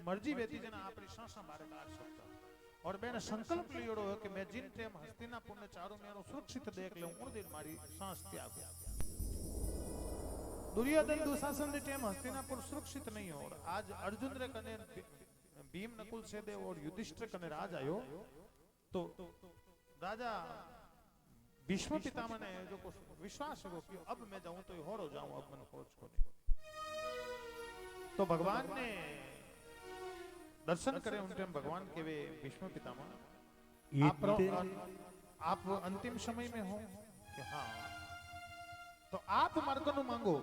मर्जी वेती जना आपरी सांसा बारे काट सकता और बेने संकल्प लियोड़ो है कि मैं जिन टेम हस्तिनापुर ने चारों मेरो सुरक्षित देख लूं उन दिन मारी सांस त्याग दुर्योधन दुशासन ने टेम हस्तिनापुर सुरक्षित नहीं हो और आज अर्जुन रे कने भीम नकुल सहदेव और युधिष्ठिर कने राज आयो तो राजा भीष्म पितामह ने जो को विश्वास हो कि अब मैं जाऊं तो होरो जाऊं अब मैंने खोज को नहीं तो भगवान ने दर्शन करे उन टाइम भगवान के वे भीष्म पितामह आप अंतिम समय में हो कि हाँ तो आप मार्गनु मांगो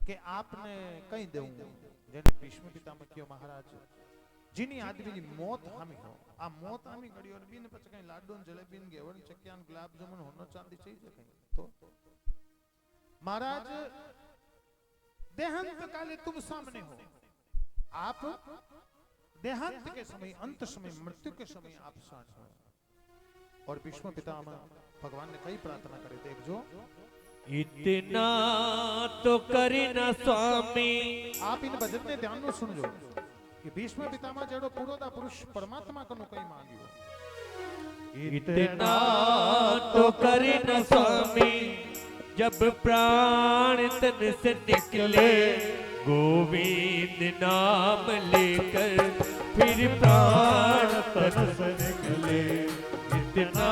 कि आपने कहीं देऊं जेने भीष्म पितामह कियो महाराज जिनी आदमी की मौत हामी हो आ मौत हामी घड़ी और बीन पछ कहीं लाडू जलेबी घेवड़ चकियान गुलाब जामुन होनो चांदी चाहिए कहीं तो महाराज देहांत काले तुम सामने हो आप देहांत के समय अंत समय मृत्यु के समय आप साथ हो और भीष्म पितामह भगवान ने कई प्रार्थना करे देखो इतना तो करे ना स्वामी आप इन भजन ने ध्यान में सुनजो कि भीष्म पितामह जेड़ो पुरोधा पुरुष परमात्मा कनु कई मांगियो इतना तो करे ना स्वामी जब प्राण तन से निकले गोविंद नाम लेकर फिर प्राण तन से निकले इतना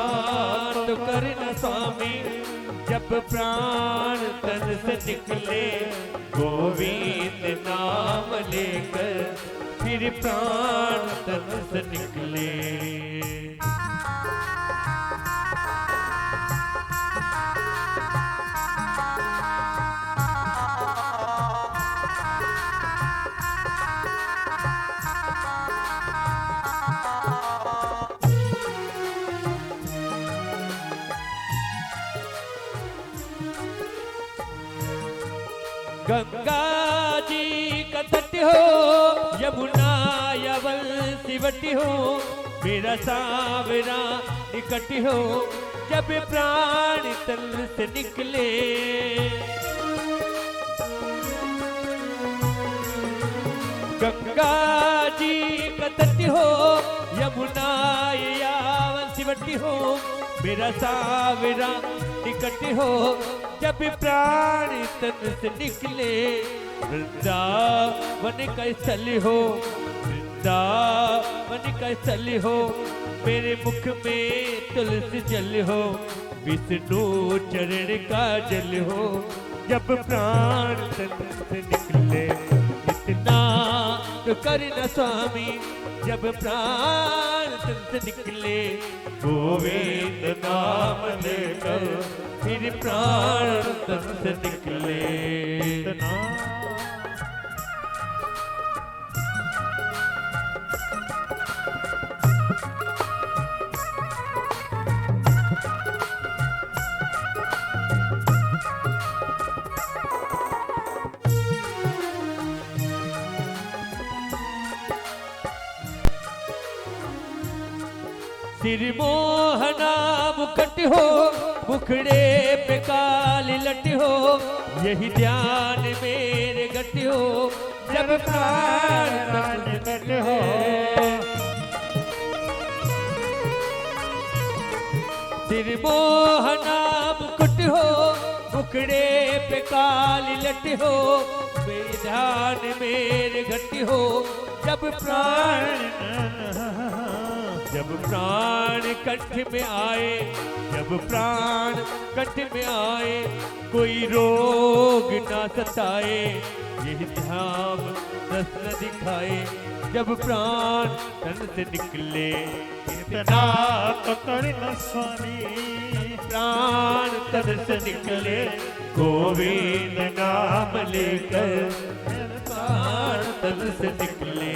तो करे ना स्वामी जब प्राण तन से निकले गोविंद नाम लेकर फिर प्राण तन से निकले गंगा जी का तट हो यमुना यवल सिवटी हो मेरा सावरा निकट हो जब प्राण तन से निकले गंगा जी का तट हो यमुना यवल सिवटी हो मेरा सावरा निकट हो जब प्राण तन से निकले वृंदावन का स्थल हो वृंदावन का स्थल हो मेरे मुख में तुलसी जल हो विष्णु चरण का जल हो जब प्राण तन से निकले इतना तो करना स्वामी जब प्राण तन से निकले गोविंद नाम लेकर फिर प्राण तन से निकले सिर मोहना मुकुट हो मुखड़े पे काली लट हो यही ध्यान मेरे गट हो जब प्राण गट हो सिर मोहना मुकुट हो मुखड़े पे काली लट हो मेरी ध्यान मेरे गट हो जब प्राण कंठ में आए जब प्राण कंठ में आए कोई रोग ना सताए यही ध्यान दस न दिखाए जब प्राण तन से निकले इतना तो करना स्वामी प्राण तन से निकले गोविंद नाम लेकर प्राण तन से निकले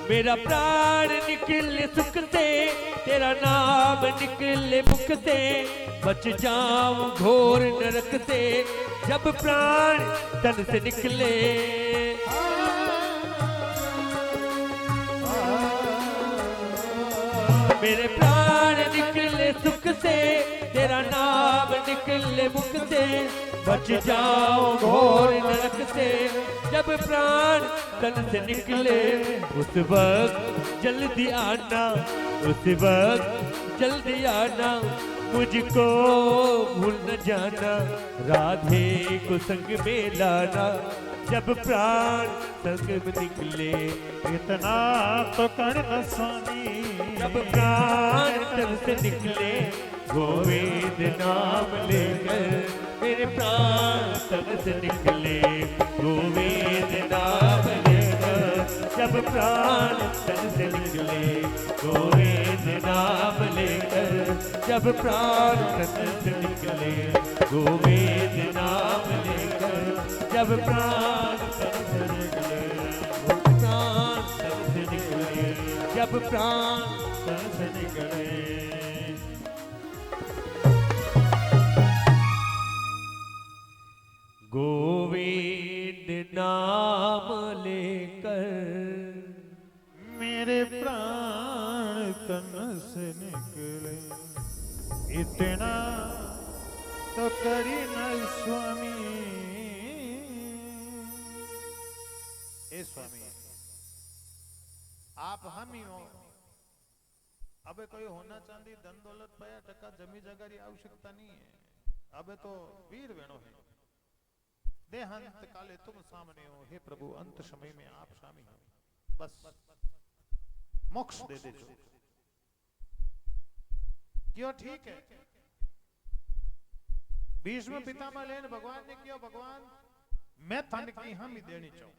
मेरा प्राण निकले सुख से तेरा नाम निकले मुख से बच जाऊं घोर नरक से जब प्राण तन से निकले। मेरे प्राण निकले सुख से, तेरा नाम निकले मुख से, बच जाओ घोर नरक से। जब प्राण तन से निकले उस वक्त जल्दी आना, उस वक्त जल्दी आना, मुझको भूल न जाना, राधे को संग में लाना। जब प्राण संग में निकले इतना तो करना स्वामी, जब प्राण तन से निकले गोविंद नाम लेकर। मेरे प्राण तन से निकले गोविंद नाम लेकर। जब प्राण तन से निकले गोविंद नाम लेकर। जब प्राण तन से निकले गोविंद नाम लेकर। जब प्राण तन से निकले, प्राण तन से निकले, जब प्राण तन से निकले। गोविंद नाम लेकर मेरे प्राण तन से निकले, इतना तो करी न स्वामी। हे स्वामी, आप हम ही हो। अबे कोई होना चांदी धन दौलत पाया टका जमी जगह की आवश्यकता नहीं है। अबे तो वीर वेणो है। देहांत काले तुम सामने हो। हे प्रभु, अंत समय में आप स्वामी हो। बस मोक्ष दे दे। क्यों? ठीक है। भीष्म पितामह लेन भगवान ने क्यों, भगवान मैं थाने की हम ही देनी चाहूं।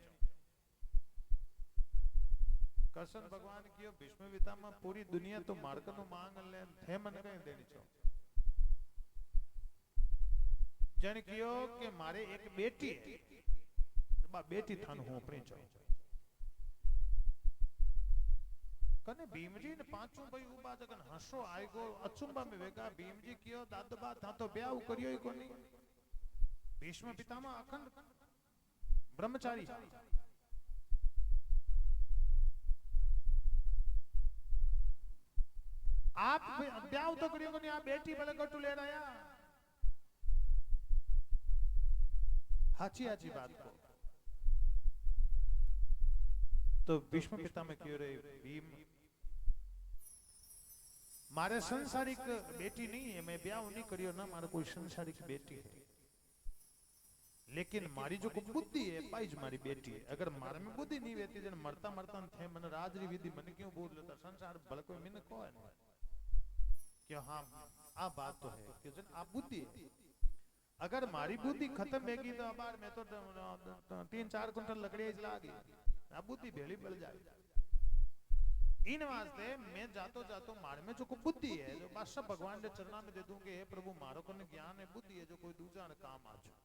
कृष्ण भगवान क्यों, भीष्म पितामह पूरी दुनिया तो मार्कनो मांग ले थे मन कहीं देनी चाहूं। जन कियो कि मारे एक बेटी है, बा बेटी थान हूं अपनी चाहूं। कने भीमजी ने पांचों भाई उबा जगन हंसो आएगो अचुंबा में वेगा। भीमजी कियो दादबा था तो ब्याह करियो ही कोनी। भीष्म पितामह अखंड ब्रह्मचारी। आप ब्याह तो करियो कोनी, आप बेटी भले गटू ले आया। हाची हाची बात को तो भीष्म पितामह क्यों रे भीम, मारे संसारिक बेटी नहीं है, मैं ब्याह नहीं करियो ना, मारे कोई संसारिक बेटी है। लेकिन मारी जो को बुद्धि है पाइज मारी बेटी है। अगर मारे में बुद्धि नहीं रहती जन मरता मरता थे मन राजरी विधि मन क्यों बोल लेता संसार भले कोई मिन को है क्या। हाँ आ बात तो है कि जन आप बुद्धि है। अगर मारी बुद्धि खत्म होगी तो अबार मैं तो 3-4 कुंटल लकड़ी लागी, अब बुद्धि भेड़ी बढ़ जाए। इन वास्ते मैं जातो जातो मार में जो को बुद्धि है जो बादशाह भगवान के चरणा में दे दूंगे। हे प्रभु मारो को ज्ञान है बुद्धि है जो कोई दूसरा काम आ जाए।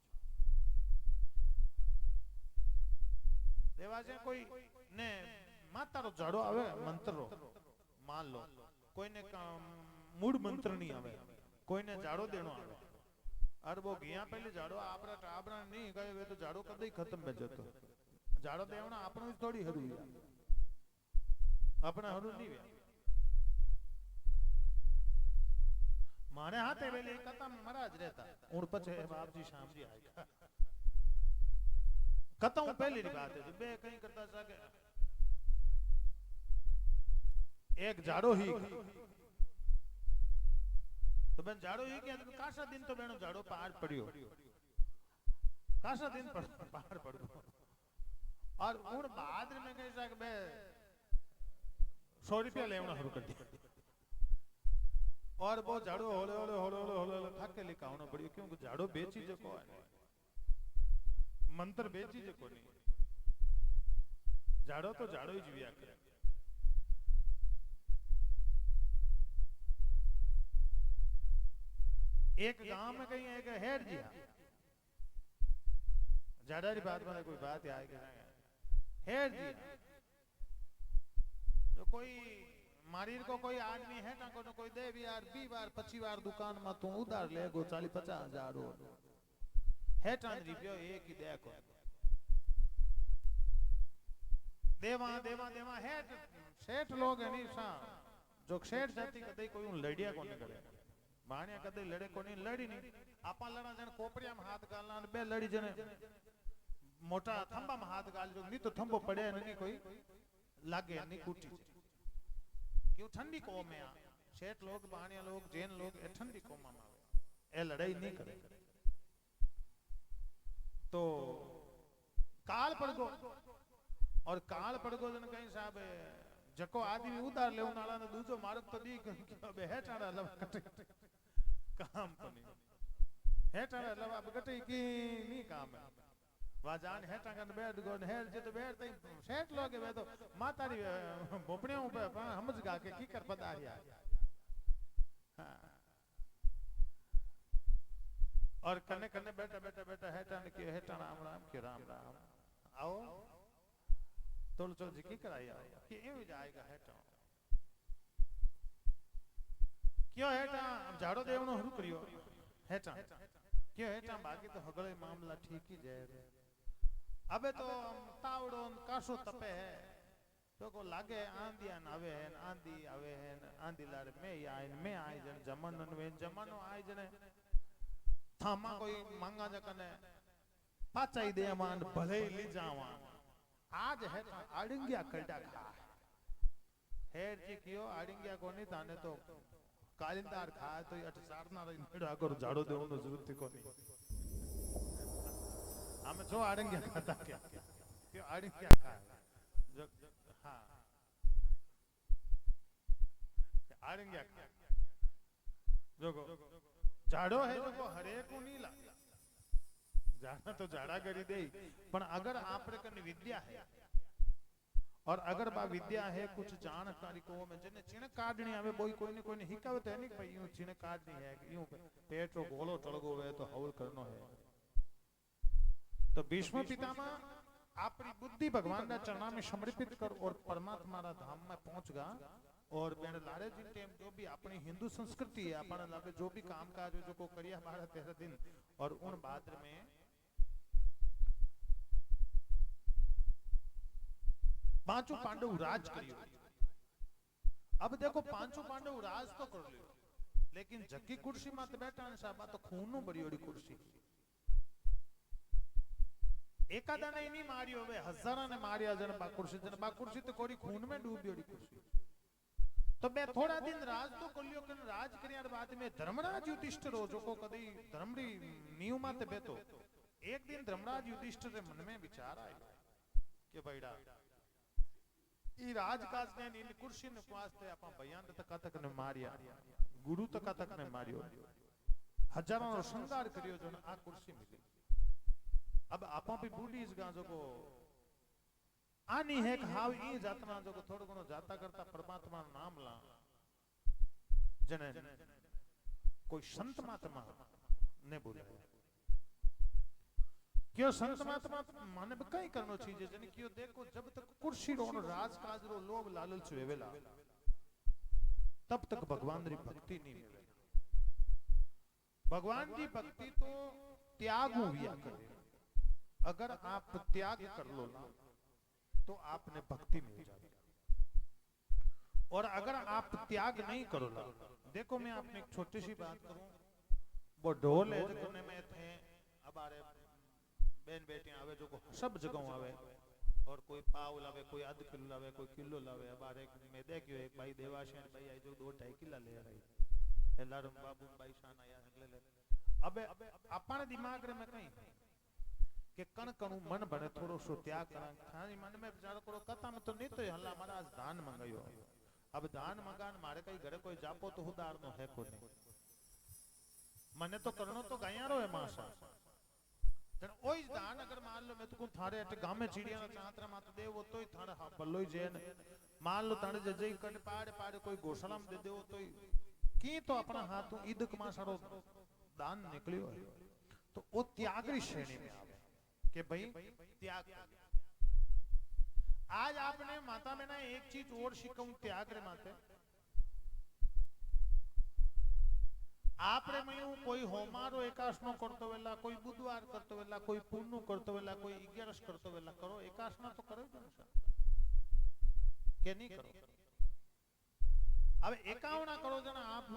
देवाजे कोई ने माता रो झाड़ो आवे मंत्र रो मान लो, कोई ने मूड मंत्र नहीं आवे, कोई ने झाड़ो देनो आवे। और वो घिया पहले झाड़ो आपरा टाबरा नहीं गए वे तो झाड़ो कदे खत्म में जतो। झाड़ो देवना आपनो थोड़ी हरू अपना हरू नहीं वे। मारे हाथे वेले कथा महाराज रहता उन पछे बाप जी शाम जी आएगा। कथा पहली री बात है जो बे कहीं करता सके एक झाड़ो ही तो बन झाड़ो ही क्या कासा दिन तो बेनो झाड़ो पहाड़ पड़ियो, कासा दिन पहाड़ पड़ियो। और उन बाद में कह सके बे 100 रुपया लेवना शुरू कर दिया। और वो झाड़ो होले होले होले होले होले थक के लिखा होना पड़ियो क्योंकि झाड़ो बेची जो को है मंत्र बेची जो को नहीं। झाड़ो तो झाड़ो ही जीविया करे। एक गांव में कहीं एक हेड जी ज्यादा ही बात में कोई बात आए कि हेड जी जो कोई मारीर को कोई आदमी है ना कोई दे भी यार 20 बार 25 बार दुकान में तू उधार ले गो 40-50 हजार हेठां रिप्यो एक ही देखो देवा देवा देवा हेठ सेठ लोग है नी सा जो सेठ जाति कदे कोई लड़िया को नहीं करे भाणिया कदे लड़े को नहीं लड़ी नहीं आपा लड़ा जन कोपरिया में हाथ गालना बे लड़ी जने मोटा थंबा में हाथ गाल जो नहीं तो थंबो पड़े नहीं कोई लागे नहीं कूटी क्यों ठंडी कौम है सेठ लोग भाणिया लोग जैन लोग ए ठंडी कौम में आवे ए लड़ाई नहीं करे तो काल पड़ गो और काल पड़ गो जन कहीं साहब जको आदमी उधार ले नाला ने दूजो मार्ग तो दी बे हेठाड़ा लव कटे काम तो नहीं हेठाड़ा लव अब कटे की नहीं काम है वाजान हेठा कन बैठ गो हेर जे तो बैठ तई सेठ लोगे वे तो मातारी भोपड़ियों पे समझ गा के की कर पदारिया हां और कने कने बैठा बैठा बैठा हेठा ने के हेठा राम राम के राम राम आओ तोल चल जी की कराई आओ कि एव जाएगा हेठा क्यों हेठा झाड़ो देवनो हरु करियो हेठा क्यों हेठा बाकी तो हगले मामला ठीक ही जाए अबे तो तावड़ो कासो तपे है तो को लागे आंधिया आवे है आंधी लारे में आई जन जमन वे जमानो आई जने थामा कोई मांगा जकने पाचाई दे मान भले ली जावा आज है आड़िंगिया कड़ा खा हेर जी कियो आड़िंगिया कोनी ताने तो कालिंदार खा तो अठ सारना रे नेड़ा कर झाड़ो देवनो जरूरत को नहीं हम जो आड़िंगिया खाता क्या क्यों आड़िंगिया खा जो हां आड़िंगिया खा जो झाड़ो है जो हरे को नहीं ला जाना तो झाड़ा करी दे पण अगर आपरे कने विद्या है और अगर बा विद्या है कुछ जानकारी को में जने चिण काढणी आवे कोई ने कोई ने हिकावे तो नहीं भाई यूं चिण काढनी है यूं पेट रो गोलो टळगो वे तो हवल करनो है तो भीष्म पितामह आपरी बुद्धि भगवान दा चरणा में समर्पित कर और परमात्मा रा धाम में पहुंचगा और बेन लारे जी टेम जो भी अपनी हिंदू संस्कृति है अपन लागे जो भी काम काज जो को करिया 12-13 दिन और उन भाद्र में पांचों पांडव राज करियो अब देखो पांचों पांडव राज तो कर लियो लेकिन जकी कुर्सी माते बैठा ने साहब तो खूनो बड़ी कुर्सी एकादा ने नहीं मारियो वे हजारा ने मारिया जन बा कुर्सी तो कोरी खून में डूबी कुर्सी तो मैं थोड़ा दिन राज तो कर लियो कन राज करियार बाद में धर्मराज युधिष्ठिर जो को कदी धर्मरी नीव माते बेतो एक दिन धर्मराज युधिष्ठिर रे मन में विचार आयो कि भाईड़ा ई राजकाज ने इन कुर्सी ने वास्ते आपा बयान तक तक ने मारिया गुरु तक तक ने मारियो हजारों रो श्रृंगार करियो जो आ कुर्सी मिली अब आपा भी बूढ़ी इस गांजो को आनी है कि हाव ई जातना जो को थोड़ो घणो जाता करता परमात्मा नाम ला जने कोई संत महात्मा ने बोले क्यों संत महात्मा माने कई करनो चीज जने क्यों देखो जब तक कुर्सी रो राजकाज रो लोभ लालच वेवेला तब तक भगवान री भक्ति नहीं मिले भगवान की भक्ति तो त्याग हुआ करे अगर आप त्याग कर लो ना तो आपने भक्ति मिल जाएगी और अगर आप त्याग नहीं करो ना देखो मैं आपने एक छोटी सी बात करूं वो ढोल है जो कोने में थे हमारे बहन बेटियां आवे जो को सब जगह आवे और कोई पाव लावे कोई आध किलो लावे कोई किलो लावे हमारे में देखियो एक भाई देवाशीन भाई आई जो 2-2.5 किलो ले आई एलारम बाबू भाई शान आया ले अबे अपन दिमाग रे में कहीं कि कण कणु मन भरे थोड़ो सो त्याग करा थानी मन में विचार करो कथा में तो नहीं तो हल्ला हमारा आज दान मंगायो अब दान मंगान मारे कई घरे कोई जापो तो उदार नो है कोने मने तो करनो तो गायारो है मासा जन ओई दान अगर मान लो मैं तो थारे अटे गांव में चिड़िया ना चांतरा मात दे वो तोई थारे हा बल्लोई जेन मान लो ताने जई कट पाड़े कोई गौशाला में दे दे वो तोई की तो अपना हाथों ईदक मा सारो दान निकलियो तो वो त्यागरी श्रेणी में आवे कि भाई त्याग आज आपने माता में ना एक चीज और शिकाऊं त्याग रे माते आपरे मयूं कोई होमारो एकाशनो करतो वेला, कोई बुधवार करतो वेला, कोई पूर्णु करतो वेला, कोई 11 करतो वेला करो, एकाशना तो करो के नहीं करो। अब 51 करो जना आप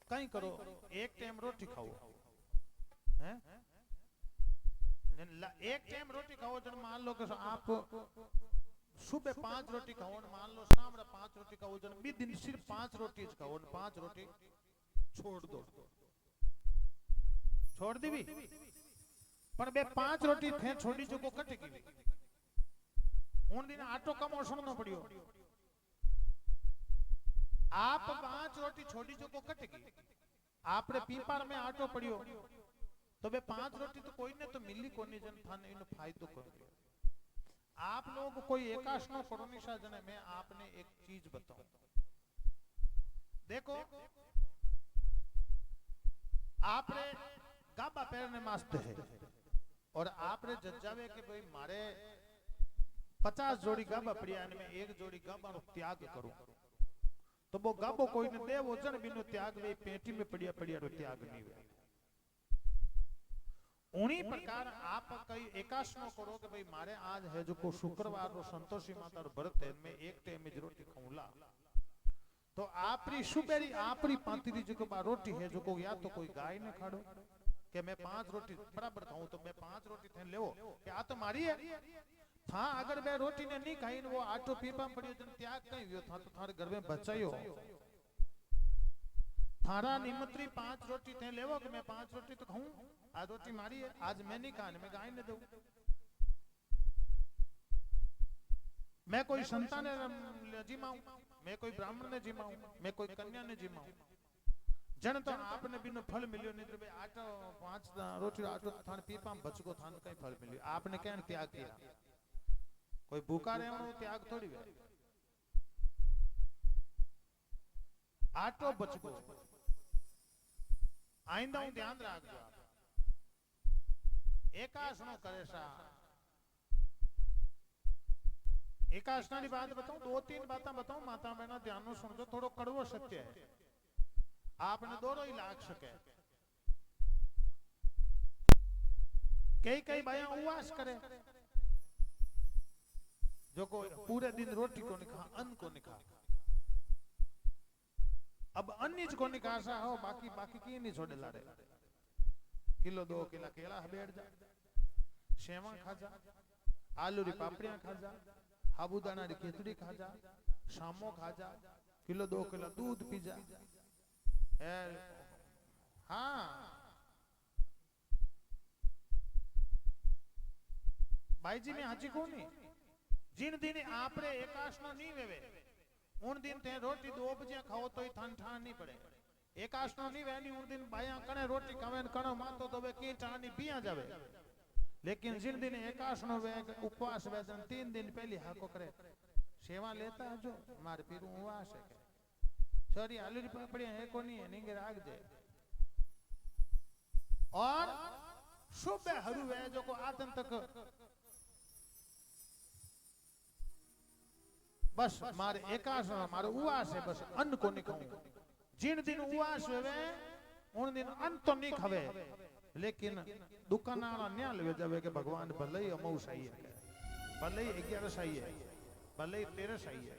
कहीं करो, एक टाइम रोटी खाओ हैं, एक टाइम रोटी खाओ जन मान लो कि आप सुबह 5 रोटी खाओ, मान लो शाम 5 रोटी खाओ, जन बी दिन सिर्फ 5 रोटी खाओ, 5 रोटी छोड़ दो, छोड़ दी भी पर बे 5 रोटी थे छोड़ी जो को कटेगी उन दिन आटो कमो सुननो पड़ियो। आप 5 रोटी छोड़ी जो को कटेगी, आपरे पीपार में आटो पड़ियो तो बे 5 रोटी तो कोई ने तो मिली कोनी जन थाने इनो फायदो कोनी। आप लोग कोई एकाशनो करोनिशा जने मैं आपने एक चीज बताऊं, देखो आपरे गाबा पैरने मास्ते है और आपरे जज्जावे के भाई मारे 50 जोड़ी गाबा पड़िया में एक जोड़ी गाबा नो त्याग करूं तो वो गाबो कोई ने दे वो जन बिनो त्याग वे पेटी में पड़िया पड़िया रो त्याग नहीं वे। उन्हीं प्रकार आप कई एकाशनो करो कि भाई मारे आज है जो को शुक्रवार रो संतोषी माता रो व्रत है मैं एक टाइम में रोटी खाऊंला तो आपरी सुबेरी आपरी पांतीरी जो को रोटी है जो को या तो कोई गाय ने खाड़ो कि मैं 5 रोटी बराबर खाऊं तो मैं 5 रोटी थे लेवो कि आ तो मारी है था, अगर मैं रोटी ने नहीं खाई वो आटो पीपा पड़ियो जन त्याग कहीं वियो था तो थारे घर में बचायो थारा निमंत्री 5 रोटी थे लेवो कि मैं 5 रोटी तो खाऊं, आज रोटी मारी है आज मैं नहीं खाने मैं गाय ने दूं। मैं कोई संतान ने जिमाऊं, मैं कोई ब्राह्मण ने जिमाऊं, मैं कोई कन्या ने जिमाऊं, जन तो आपने बिनो फल मिलियो नहीं तो भाई आटो 5 रोटी आटो थान पीपा बचको थान कहीं फल मिलियो, आपने क्या त्याग किया, कोई भूखा रहनो त्याग थोड़ी वे, आटो बचको आइंदा हूं ध्यान रखजो। एकाशनो करे सा एकाशना की बात बताऊं, 2-3 बातें बताऊं माता बहना ध्यान में सुनजो, थोड़ो कड़वो सत्य है आपने दोनों ही लाग सके। कई कई भाइयां उपवास करे जो को पूरे दिन रोटी को नहीं खा, अन्न को नहीं खा, अब अन्य को नहीं खा सा हो बाकी बाकी की नहीं छोड़े लारे, किलो 2 किलो केला बैठ जा, सेवा खा जा, आलू री पापड़ियां खा जा, साबूदाना री खिचड़ी खा जा, शामो खा जा, किलो 2 किलो दूध पी जा, हाँ भाई जी में हाची को नहीं, जिन दिन आपरे एकाशनो नहीं वेवे उन दिन ते रोटी 2 बजे खाओ तो ही थान ठान नहीं पड़े, एकाशनो नहीं वेनी उन दिन भाइया कने रोटी खावे कणो मातो तो वे की ठानी पिया जावे, लेकिन जिन दिन एकाशनो वे उपवास वे 3 दिन पहले हाको करे सेवा लेता है जो मारे पीरू उपवास है सॉरी आलू री पापड़ी है को नहीं है नहीं राग दे और सुबह हरू वे जो को आदन तक बस मारे एकाशनो मारे उपवास है, बस अन्न को नहीं खाऊं, जिन दिन उपवास हुए उन दिन अन्न तो नहीं खावे, लेकिन दुकान वाला न्या ले जावे के भगवान भले ही अमाउस आई है, भले ही 11 आई है, भले ही 13 आई है,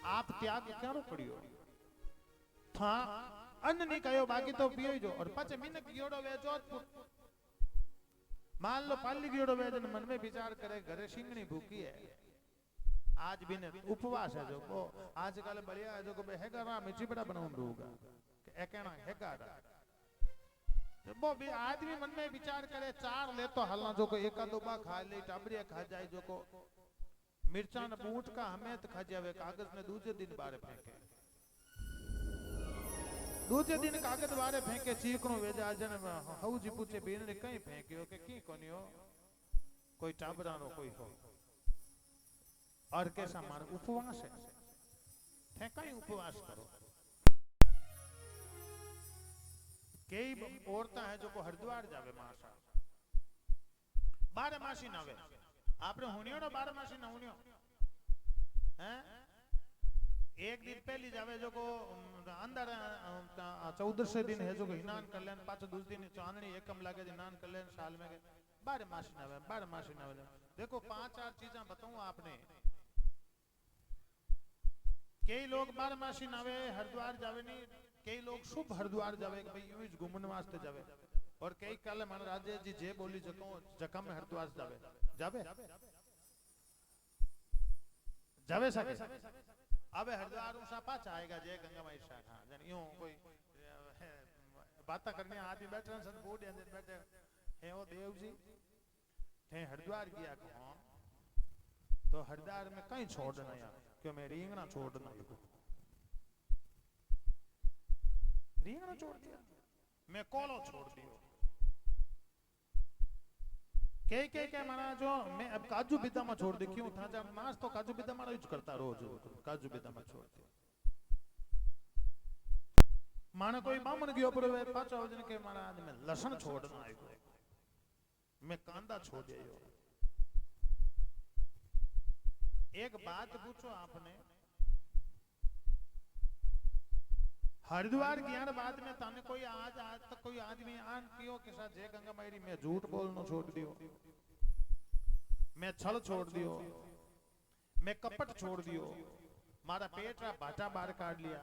आप त्याग क्या करियो था अन्न नहीं खायो बाकी तो पियो जो, और पाछे मिनक गियोड़ो वे जोधपुर मान लो पाली गियोड़ो वे जन मन में विचार करे घरे सिंगनी भूखी है आज भी ने उपवास है जो वो आजकल बढ़िया है जो को हैगा राम चिबड़ा बनाऊं दूंगा कि एकना हैगा वो भी आदमी मन में विचार करे 4 ले तो हलना जो को एका दो बा खा ले टाबरिया खा जाए जो को मिर्चा न बूट का हमें खा जावे कागज ने दूसरे दिन बारे फेंके, दूसरे दिन कागज बारे फेंके चीकणो वेजा जन हऊ जी पूछे बीन ने कहीं फेंकियो के की कोनियो कोई टाबरा नो कोई हो और कैसा मार उपवास है थे कहीं उपवास करो। कई औरता है जो को हरिद्वार जावे मासा 12 मासी ना वे आपने हुनियो ना 12 मासी ना हुनियो हैं एक दिन पहली जावे जो को अंदर 14 दिन है जो को हिनान कर लेन पाछो दूसरे दिन चांदनी एकम लागे हिनान कर लेन साल में 12 मासी ना 12 मासी ना देखो 5-4 चीजें बताऊं आपने। कई लोग 12 मासी नावे हरिद्वार जावे नहीं, कई लोग शुभ हरिद्वार जावे कि भाई यूं ही घूमने वास्ते जावे, और कई काले मन राजे जी जे बोली जको जका में हरिद्वार जावे जावे जावे सके। अबे हरिद्वार सा पाछा आएगा जय गंगा माई शाखा जन यूं कोई बातें करने आदमी बैठे हैं संत बूढ़े अंदर बैठे हैं वो देव जी थे हरिद्वार गया कहाँ तो हरिद्वार में कहीं छोड़ना यार क्यों मैं रिंगना छोड़ना रिंगना छोड़ दिया मैं कोलो छोड़ दियो के माना जो मैं अब काजू बिदामा छोड़ दे क्यों था जब मास तो काजू बिदामा यूज करता रोज काजू बिदामा छोड़ दे माना कोई बामण गयो पर वे पाछो वजन के माना आज मैं लहसुन छोड़ना आयो मैं कांदा छोड़ दियो। एक बात पूछो आपने हरिद्वार ज्ञान बाद में ताने कोई आज तक कोई आदमी आन पियो के साथ जय गंगा मायरी मैं झूठ बोलना छोड़ दियो, मैं छल छोड़ दियो, मैं कपट छोड़ दियो, मारा पेट रा भाटा बाहर काट लिया,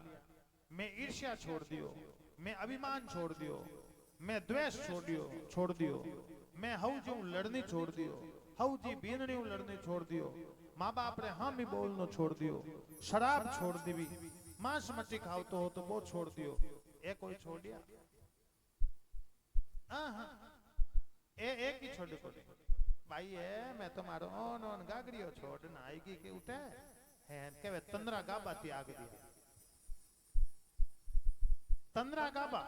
मैं ईर्ष्या छोड़ दियो, मैं अभिमान छोड़ दियो, मैं द्वेष छोड़ दियो, मैं हऊ जी लड़नी छोड़ दियो, हऊ जी बीननी लड़नी छोड़ दियो, माँ बाप रे हम ही बोलनो छोड़ दियो, शराब छोड़ दीवी, मांस मच्छी खावतो हो तो वो छोड़ दियो। ए कोई छोड़ दिया एक ही छोड़ को भाई है मैं तुम्हारो ओन गागरियो छोड़ना आएगी के उठे है के वे तंद्रा गाबा त्याग दिया तंद्रा गाबा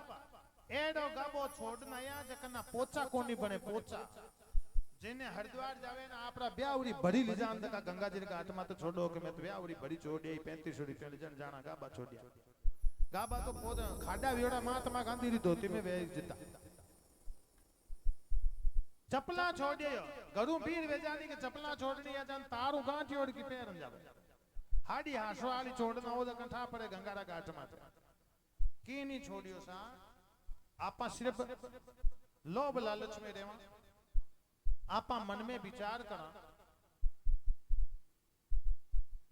एडो गाबो छोड़ना या जकना पोचा कोनी बने पोचा जिन्हें हरिद्वार जावे ना आपरा ब्यावरी भरी ली जान का गंगा जी का आत्मा तो छोड़ो कि मैं तो ब्यावरी भरी छोड़ दिया 35 जन जाना गाबा छोड़ दिया गाबा तो पोद खाडा वियोड़ा महात्मा गांधी री धोती में वे जिता चपला छोड़ दियो गरु पीर वेजानी के चपला छोड़नी या जन तारू गांठी ओढ़ की पैरन जावे हाडी हासो वाली छोड़ना हो कंठा पड़े गंगारा घाट मात्र की नहीं छोड़ियो सा आपा सिर्फ लोभ लालच में रेवा आपा मन में विचार करा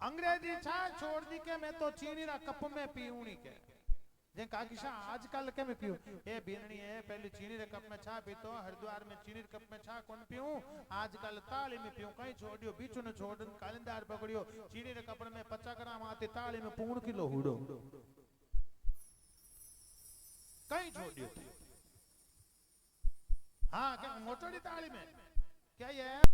अंग्रेजी छा छोड़ दी के मैं तो चीनी रा कप में पीऊनी के जे काकिशा आजकल के में पीऊ ए बीननी है पहले चीनी रे कप में छा पीतो हरिद्वार में चीनी रे कप में छा कौन पीऊं आजकल ताली में पीऊं कहीं छोड़ियो बीचू ने छोड़न कालिंदार पकड़ियो चीनी रे कप में 50 ग्राम आते ताली में पूर्ण किलो हुडो कहीं छोड़ियो हाँ क्या मोटोड़ी ताली में क्या ये